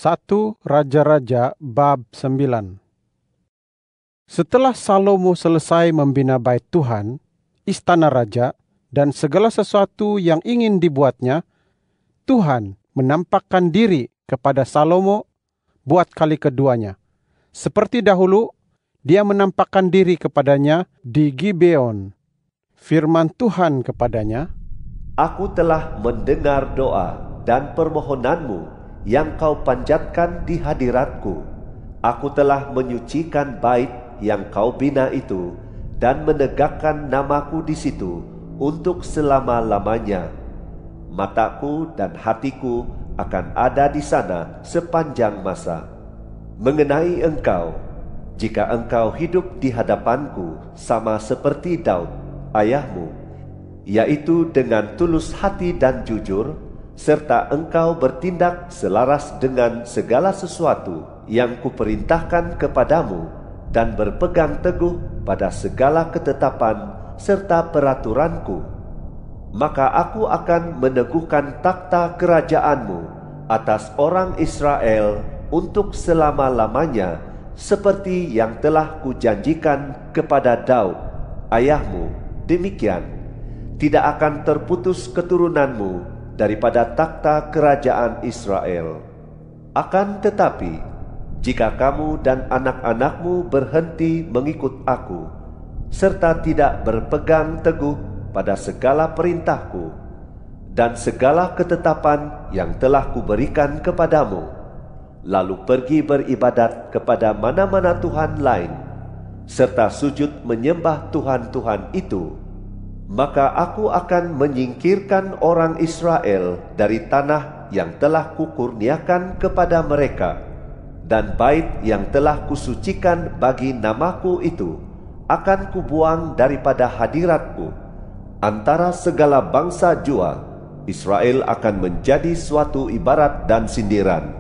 1 Raja-Raja bab 9. Setelah Salomo selesai membina bait Tuhan, istana raja, dan segala sesuatu yang ingin dibuatnya, Tuhan menampakkan diri kepada Salomo buat kali keduanya. Seperti dahulu, dia menampakkan diri kepadanya di Gibeon. Firman Tuhan kepadanya, "Aku telah mendengar doa dan permohonanmu yang kau panjatkan di hadiratku. Aku telah menyucikan bait yang kau bina itu dan menegakkan namaku di situ untuk selama-lamanya. Mataku dan hatiku akan ada di sana sepanjang masa. Mengenai engkau, jika engkau hidup di hadapanku sama seperti Daud, ayahmu, yaitu dengan tulus hati dan jujur, serta engkau bertindak selaras dengan segala sesuatu yang kuperintahkan kepadamu, dan berpegang teguh pada segala ketetapan serta peraturanku, maka aku akan meneguhkan takhta kerajaanmu atas orang Israel untuk selama-lamanya, seperti yang telah kujanjikan kepada Daud, ayahmu. Demikian, tidak akan terputus keturunanmu daripada takhta kerajaan Israel. Akan tetapi, jika kamu dan anak-anakmu berhenti mengikut aku, serta tidak berpegang teguh pada segala perintahku dan segala ketetapan yang telah kuberikan kepadamu, lalu pergi beribadat kepada mana-mana Tuhan lain, serta sujud menyembah Tuhan-Tuhan itu, maka aku akan menyingkirkan orang Israel dari tanah yang telah kukurniakan kepada mereka, dan bait yang telah kusucikan bagi namaku itu akan kubuang daripada hadiratku. Antara segala bangsa jua, Israel akan menjadi suatu ibarat dan sindiran.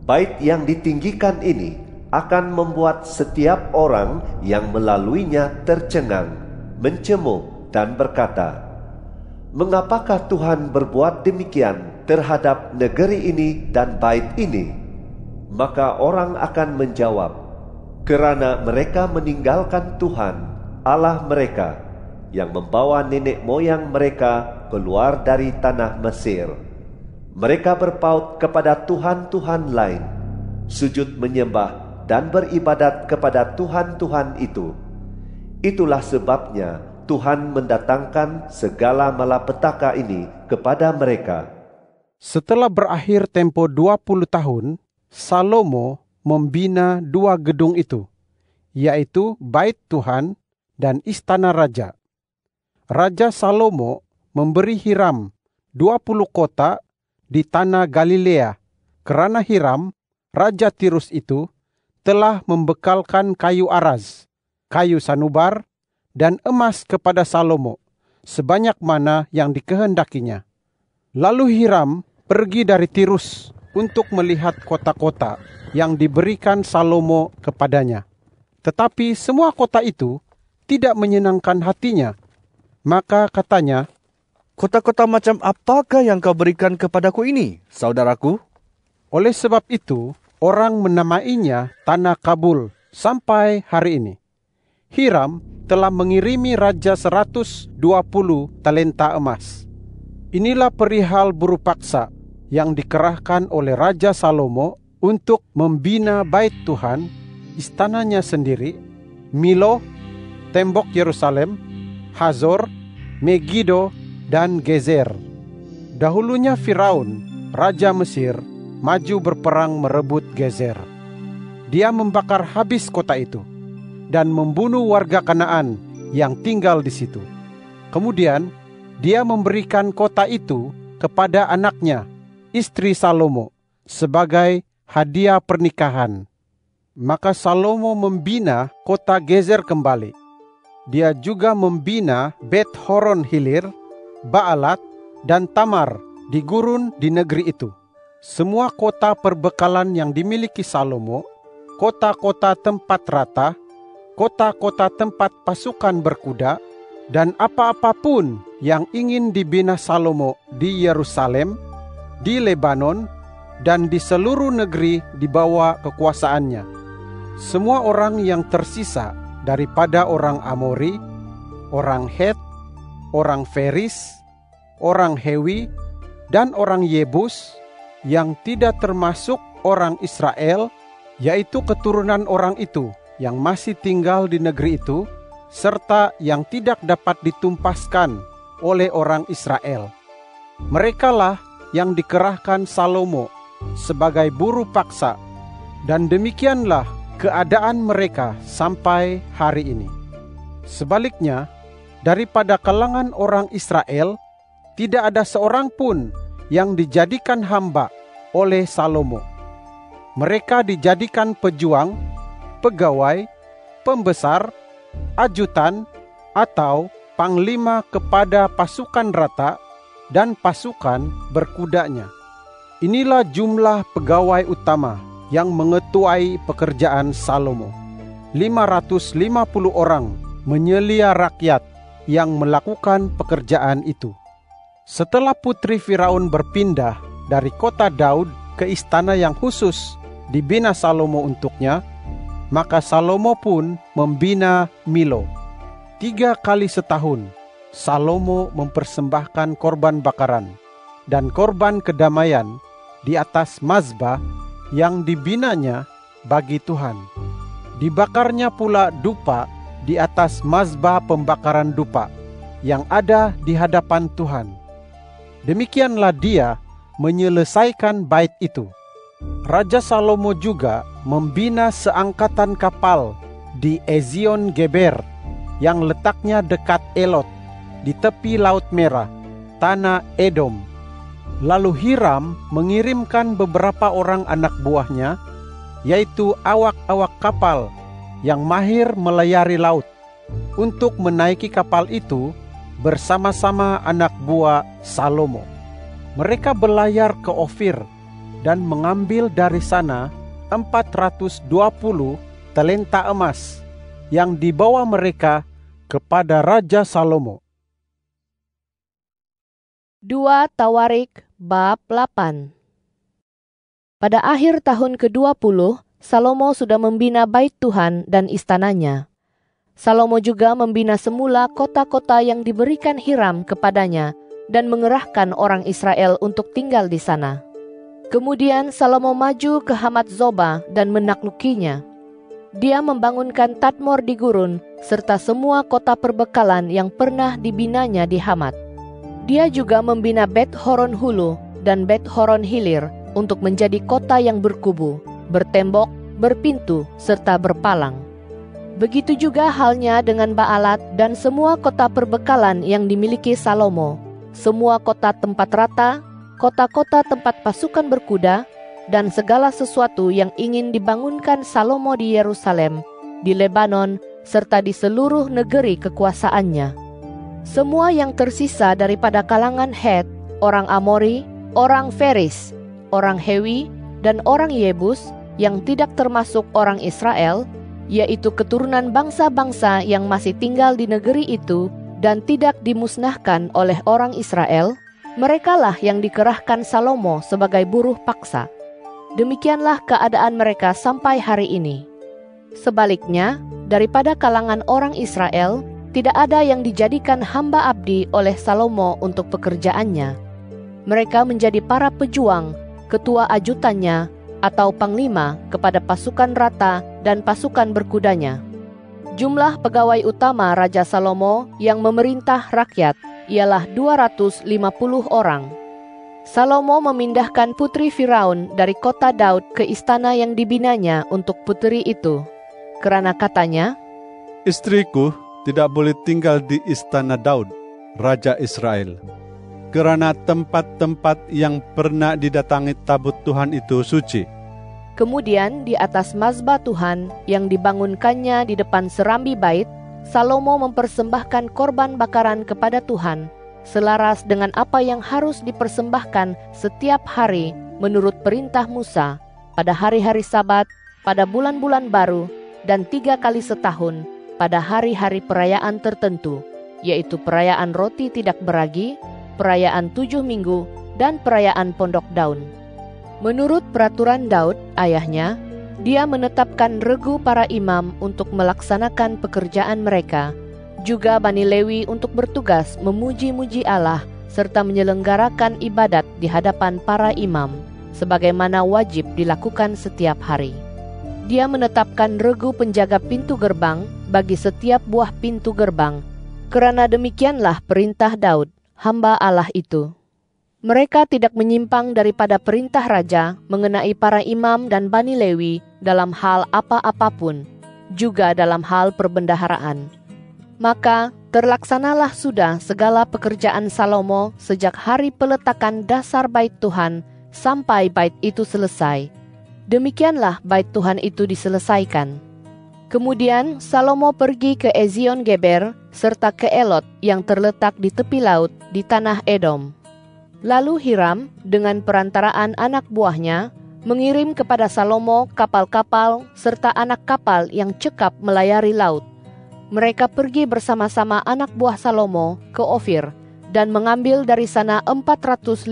Bait yang ditinggikan ini akan membuat setiap orang yang melaluinya tercengang, mencemooh, dan berkata, mengapakah Tuhan berbuat demikian terhadap negeri ini dan bait ini? Maka orang akan menjawab, kerana mereka meninggalkan Tuhan, Allah mereka, yang membawa nenek moyang mereka keluar dari tanah Mesir. Mereka berpaut kepada tuhan-tuhan lain, sujud menyembah dan beribadat kepada tuhan-tuhan itu. Itulah sebabnya Tuhan mendatangkan segala malapetaka ini kepada mereka." Setelah berakhir tempo 20 tahun, Salomo membina 2 gedung itu, yaitu bait Tuhan dan istana raja. Raja Salomo memberi Hiram 20 kota di tanah Galilea, kerana Hiram, raja Tirus itu, telah membekalkan kayu araz, kayu sanubar, dan emas kepada Salomo, sebanyak mana yang dikehendakinya. Lalu Hiram pergi dari Tirus untuk melihat kota-kota yang diberikan Salomo kepadanya. Tetapi semua kota itu tidak menyenangkan hatinya. Maka katanya, "Kota-kota macam apakah yang kau berikan kepadaku ini, saudaraku?" Oleh sebab itu, orang menamainya Tanah Kabul sampai hari ini. Hiram telah mengirimi raja 120 talenta emas. Inilah perihal buruh paksa yang dikerahkan oleh Raja Salomo untuk membina bait Tuhan, istananya sendiri, Milo, tembok Yerusalem, Hazor, Megiddo, dan Gezer. Dahulunya Firaun, Raja Mesir, maju berperang merebut Gezer. Dia membakar habis kota itu dan membunuh warga Kanaan yang tinggal di situ. Kemudian dia memberikan kota itu kepada anaknya, istri Salomo, sebagai hadiah pernikahan. Maka Salomo membina kota Gezer kembali. Dia juga membina Bet Horon Hilir, Baalat, dan Tamar di gurun di negeri itu. Semua kota perbekalan yang dimiliki Salomo, kota-kota tempat rata, kota-kota tempat pasukan berkuda, dan apa-apapun yang ingin dibina Salomo di Yerusalem, di Lebanon, dan di seluruh negeri di bawah kekuasaannya. Semua orang yang tersisa daripada orang Amori, orang Het, orang Feris, orang Hewi, dan orang Yebus yang tidak termasuk orang Israel, yaitu keturunan orang itu yang masih tinggal di negeri itu, serta yang tidak dapat ditumpaskan oleh orang Israel. Merekalah yang dikerahkan Salomo sebagai buruh paksa, dan demikianlah keadaan mereka sampai hari ini. Sebaliknya, daripada kalangan orang Israel, tidak ada seorang pun yang dijadikan hamba oleh Salomo. Mereka dijadikan pejuang, pegawai, pembesar, ajutan, atau panglima kepada pasukan rata dan pasukan berkudanya. Inilah jumlah pegawai utama yang mengetuai pekerjaan Salomo. 550 orang menyelia rakyat yang melakukan pekerjaan itu. Setelah putri Firaun berpindah dari kota Daud ke istana yang khusus dibina Salomo untuknya, maka Salomo pun membina Milo. 3 kali setahun Salomo mempersembahkan korban bakaran dan korban kedamaian di atas mazbah yang dibinanya bagi Tuhan. Dibakarnya pula dupa di atas mazbah pembakaran dupa yang ada di hadapan Tuhan. Demikianlah dia menyelesaikan bait itu. Raja Salomo juga membina seangkatan kapal di Ezion Geber yang letaknya dekat Elot di tepi Laut Merah, tanah Edom. Lalu Hiram mengirimkan beberapa orang anak buahnya, yaitu awak-awak kapal yang mahir melayari laut, untuk menaiki kapal itu bersama-sama anak buah Salomo. Mereka berlayar ke Ofir dan mengambil dari sana 420 talenta emas yang dibawa mereka kepada Raja Salomo. 2 Tawarik bab 8. Pada akhir tahun ke-20, Salomo sudah membina bait Tuhan dan istananya. Salomo juga membina semula kota-kota yang diberikan Hiram kepadanya dan mengerahkan orang Israel untuk tinggal di sana. Kemudian Salomo maju ke Hamat Zoba dan menaklukinya. Dia membangunkan Tadmor di gurun serta semua kota perbekalan yang pernah dibinanya di Hamat. Dia juga membina Bet Horon Hulu dan Bet Horon Hilir untuk menjadi kota yang berkubu, bertembok, berpintu, serta berpalang. Begitu juga halnya dengan Baalat dan semua kota perbekalan yang dimiliki Salomo, semua kota tempat rata, kota-kota tempat pasukan berkuda, dan segala sesuatu yang ingin dibangunkan Salomo di Yerusalem, di Lebanon, serta di seluruh negeri kekuasaannya. Semua yang tersisa daripada kalangan Het, orang Amori, orang Feris, orang Hewi, dan orang Yebus yang tidak termasuk orang Israel, yaitu keturunan bangsa-bangsa yang masih tinggal di negeri itu dan tidak dimusnahkan oleh orang Israel, merekalah yang dikerahkan Salomo sebagai buruh paksa. Demikianlah keadaan mereka sampai hari ini. Sebaliknya, daripada kalangan orang Israel, tidak ada yang dijadikan hamba abdi oleh Salomo untuk pekerjaannya. Mereka menjadi para pejuang, ketua ajutannya, atau panglima kepada pasukan rata dan pasukan berkudanya. Jumlah pegawai utama Raja Salomo yang memerintah rakyat ialah 250 orang. Salomo memindahkan putri Firaun dari kota Daud ke istana yang dibinanya untuk putri itu. Kerana katanya, "Istriku tidak boleh tinggal di istana Daud, Raja Israel, kerana tempat-tempat yang pernah didatangi tabut Tuhan itu suci." Kemudian di atas mazbah Tuhan yang dibangunkannya di depan serambi bait, Salomo mempersembahkan korban bakaran kepada Tuhan, selaras dengan apa yang harus dipersembahkan setiap hari menurut perintah Musa, pada hari-hari Sabat, pada bulan-bulan baru, dan 3 kali setahun, pada hari-hari perayaan tertentu, yaitu perayaan roti tidak beragi, perayaan 7 minggu, dan perayaan pondok daun. Menurut peraturan Daud, ayahnya, dia menetapkan regu para imam untuk melaksanakan pekerjaan mereka, juga Bani Lewi untuk bertugas memuji-muji Allah serta menyelenggarakan ibadat di hadapan para imam, sebagaimana wajib dilakukan setiap hari. Dia menetapkan regu penjaga pintu gerbang bagi setiap buah pintu gerbang, kerana demikianlah perintah Daud, hamba Allah itu. Mereka tidak menyimpang daripada perintah raja mengenai para imam dan Bani Lewi dalam hal apa-apapun, juga dalam hal perbendaharaan. Maka terlaksanalah sudah segala pekerjaan Salomo sejak hari peletakan dasar bait Tuhan sampai bait itu selesai. Demikianlah bait Tuhan itu diselesaikan. Kemudian Salomo pergi ke Ezion Geber serta ke Elot yang terletak di tepi laut di tanah Edom. Lalu Hiram dengan perantaraan anak buahnya mengirim kepada Salomo kapal-kapal serta anak kapal yang cekap melayari laut. Mereka pergi bersama-sama anak buah Salomo ke Ofir dan mengambil dari sana 450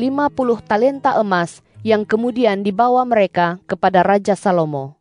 talenta emas yang kemudian dibawa mereka kepada Raja Salomo.